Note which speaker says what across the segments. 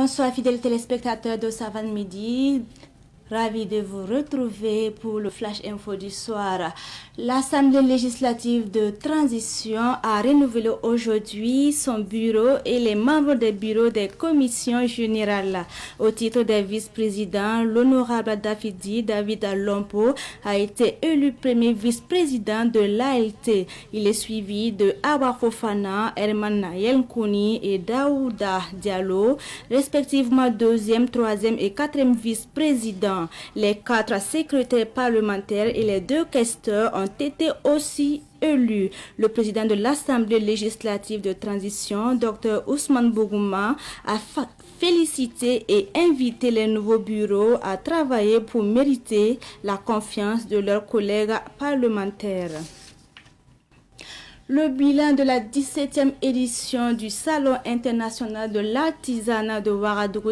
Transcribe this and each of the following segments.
Speaker 1: Bonsoir fidèles téléspectateurs de Savane Midi. Ravi de vous retrouver pour le Flash Info du soir. L'Assemblée législative de transition a renouvelé aujourd'hui son bureau et les membres des bureaux des commissions générales. Au titre des vice-présidents, l'honorable David Lompo a été élu premier vice-président de l'ALT. Il est suivi de Awa Fofana, Herman Yelkouni et Daouda Diallo, respectivement deuxième, troisième et quatrième vice-présidents. Les 4 secrétaires parlementaires et les 2 questeurs ont été aussi élus. Le président de l'Assemblée législative de transition, Dr Ousmane Bougouma, a félicité et invité les nouveaux bureaux à travailler pour mériter la confiance de leurs collègues parlementaires. Le bilan de la 17e édition du Salon international de l'artisanat de Ouagadougou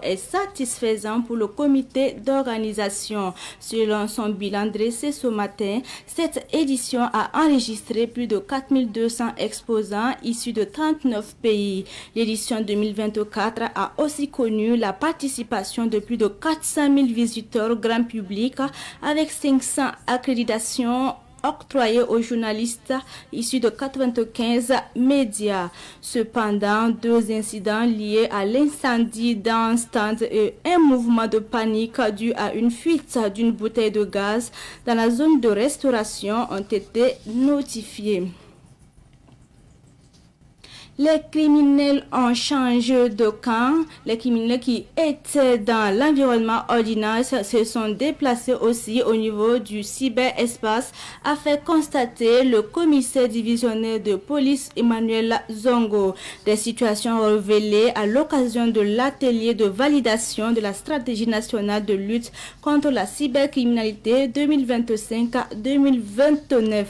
Speaker 1: est satisfaisant pour le comité d'organisation. Selon son bilan dressé ce matin, cette édition a enregistré plus de 4200 exposants issus de 39 pays. L'édition 2024 a aussi connu la participation de plus de 400 000 visiteurs grand public avec 500 accréditations octroyé aux journalistes issus de 95 médias. Cependant, 2 incidents liés à l'incendie d'un stand et un mouvement de panique dû à une fuite d'une bouteille de gaz dans la zone de restauration ont été notifiés. Les criminels ont changé de camp. Les criminels qui étaient dans l'environnement ordinaire se sont déplacés aussi au niveau du cyberespace, a fait constater le commissaire divisionnaire de police Emmanuel Zongo. Des situations révélées à l'occasion de l'atelier de validation de la stratégie nationale de lutte contre la cybercriminalité 2025-2029.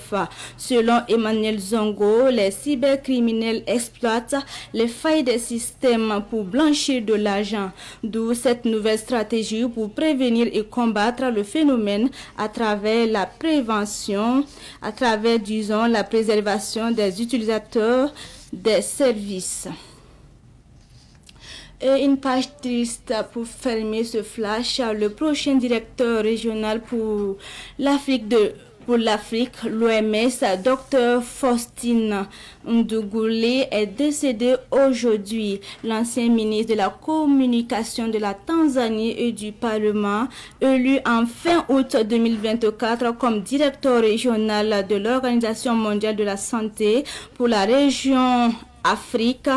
Speaker 1: Selon Emmanuel Zongo, les cybercriminels exploitent les failles des systèmes pour blanchir de l'argent, d'où cette nouvelle stratégie pour prévenir et combattre le phénomène à travers la prévention, à travers, disons, la préservation des utilisateurs des services. Et une page triste pour fermer ce flash, le prochain directeur régional pour l'Afrique, l'OMS, Dr Faustin Ndugulé, est décédé aujourd'hui. L'ancien ministre de la Communication de la Tanzanie et du Parlement, élu en fin août 2024 comme directeur régional de l'Organisation mondiale de la santé pour la région Afrique,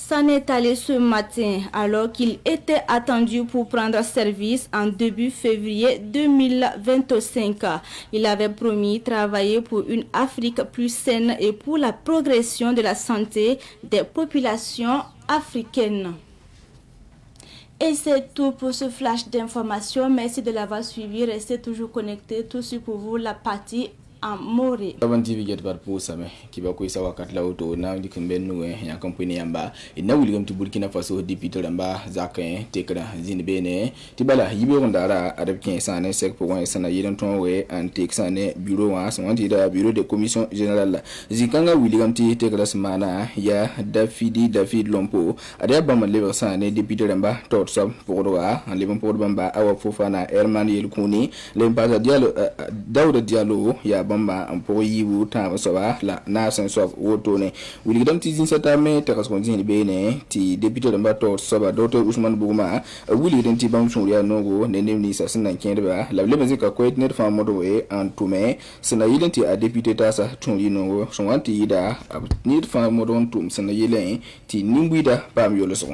Speaker 1: s'en est allé ce matin alors qu'il était attendu pour prendre service en début février 2025. Il avait promis travailler pour une Afrique plus saine et pour la progression de la santé des populations africaines. Et c'est tout pour ce flash d'information. Merci de l'avoir suivi. Restez toujours connectés. Tout suite pour vous la partie Amore.
Speaker 2: Saban TV get bar po same kiba ko isa wakat la auto na dikin bennu ya company yamba ina William to Burkina Faso député lamba zakin tekra zin bene tibala yibe ondara arab 15 sane sek pour wan sana yeden ton we an tek sane bureau wa son da bureau de commission générale zikanga William ti tekra semana ya David Lompo ada bamba lever sane député lamba tot sab pour wa en lebon pour bamba Awa Fofana Herman Yelkouni lempa Diallo Daouda Diallo ya bamba pour yiwu ta soba la na sen sof wotone wili dam ti zinsata me ta kasko zin bene ti député lamba to soba Dr Ousmane Bougouma wili den ti bam sonria nogo ne ni sa sinan kende ba la le bezika ko etnet fa modo e en tume sina yiden ti a député ta sa tonli nogo son wanti ida ni fa modo on tum sina yelen ti nimbuida pam yolo so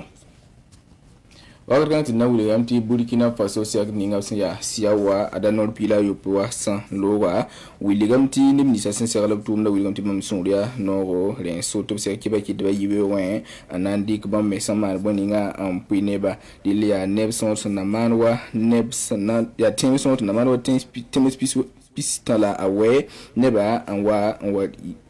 Speaker 2: Wagarganti na William ti Burkina Faso siak ninga siawa adanor pila yopoa san lowa William ti nimnisa senseralab tum na William ti mamsuria noro ren soto siak kiba kidba yibe wen anandi kba mesama boninga ampineba dilia nebson na manwa nebson ya temson na manwa tems pisu pistala awe neba anwa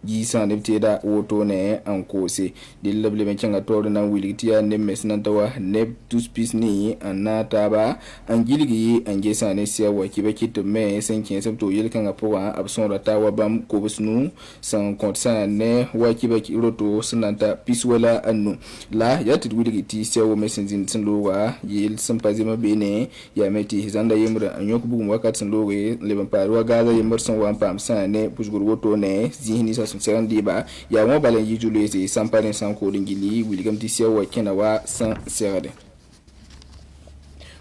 Speaker 2: ji san ne tida woto ne an kose dilla ble men changa to na wilitiya ne mesnan tawa ne to speak ni anata ba an giligi an je san ne sia wa kiba kit me sen kin sabto yel kan apowa abson rata wa bam ko busnu san konsa ne wa kiba ki roto sunanta piswala annu la yatit wiligi ti sia wo mesen zin tin lowa yel sampazima bene ya meti zanda yemra anyok bugum wakat san lowe le parwa gaza yemar san wa pam san ne pusgur woto ne zihni sa sun seran diba ya mo balen yijulu se samparen san ko dingili wiligam ti sia wa kenawa san serade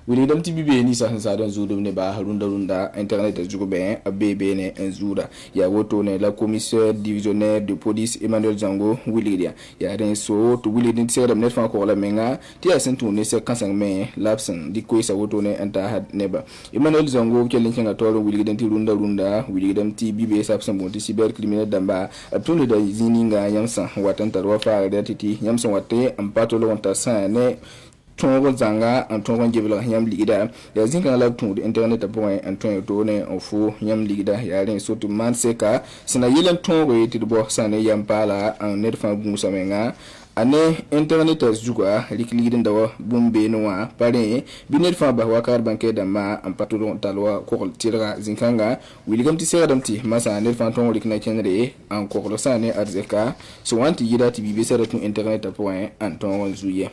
Speaker 2: wili dam tibibe ni sa don zudum ne ba runda internet jugo ben abebe ne enzura ya woto ne la commissaire divisionnaire de police Emmanuel Zango wilidia ya ren so to wili din sedam net fa ko la menga ti asentu ne se kansang me lapsen di ko sa woto ne anta had neba Emmanuel Zango kelin kenga toro wili din ti runda wili dam tibibe sapsan bon ti cyber criminel damba abtunde da zininga yamsa watanta ro fa da titi yamsa watte ampato lo wonta sa ne tongo zanga an tongo jebla yam ligida ya zinga la tongo internet point an tongo to ne ofo yam ligida ya ren sotu man seka sina yelan tongo yiti bo sane yam pala an net fa gun samenga ane internet zuga likligida ndawa bumbe noa pare binet fa ba wakar banke da ma an patulon talwa ko tira zinkanga wiligam ti sera damti masa net fa tongo likna kenre an ko sane arzeka so wanti yida ti bibe sera tun internet point an tongo zuye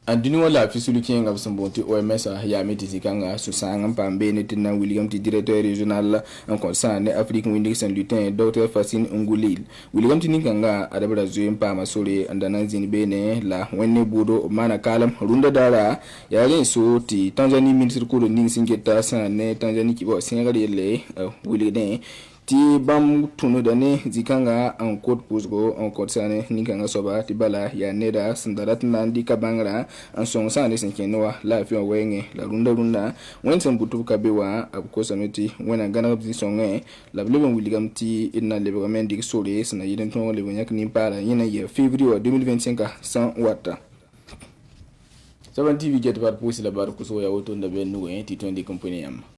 Speaker 2: andini wala fisulu kinga bisambonti OMS ya metiti kanga susanga pambe ne tina William ti directeur régional en concerne Afrique Windic Saint Lutin Dr Fasine Ngulil William ti kanga adabra zuye mpa masole andana zini bene la wenne budo mana kalam runda dara ya len so ti Tanzanie ministre ko ning singeta sa ne Tanzanie ki bo singare le William ti bam tunu dane zikanga en code pusgo en code sane nikanga soba ti bala ya neda sandarat nandi kabangara en son sane senkenwa la fi wenge la runda wen san butu kabewa abko sameti wena gana bi songe la bleben wiligam ti inna le dik sole sana yiden ton le nyak ni para yina ye février 2025 sans wata Saban TV get par pousi la bar kuso ya woto ndabe nuwe ti tondi company am